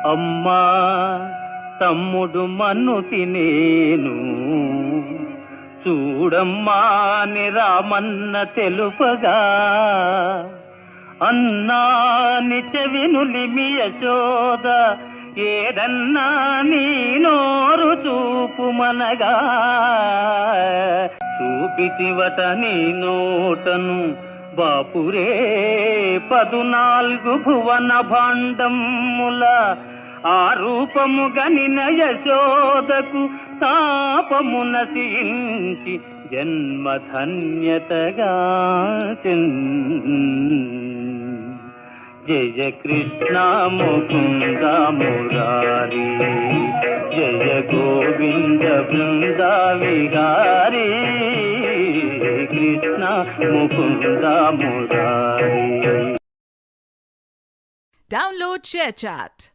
అమ్మా తమ్ముడు మన్నుకి నేను చూడమ్మా అని రామన్న తెలుపగా అన్నా చెవినులిమి యశోద ఏదన్నా నీ నోరు చూపుమనగా చూపితివట నీ నోటను బాపురే 14 భువన భాండముల ఆ రూపము గనిన యశోదకు తాపము నశించి జన్మధన్యతగా జయ కృష్ణ ముకుంద మురారి జయ గోవింద బృంద విహారీ కృష్ణ ముకుంద మురారి. Download ShareChat.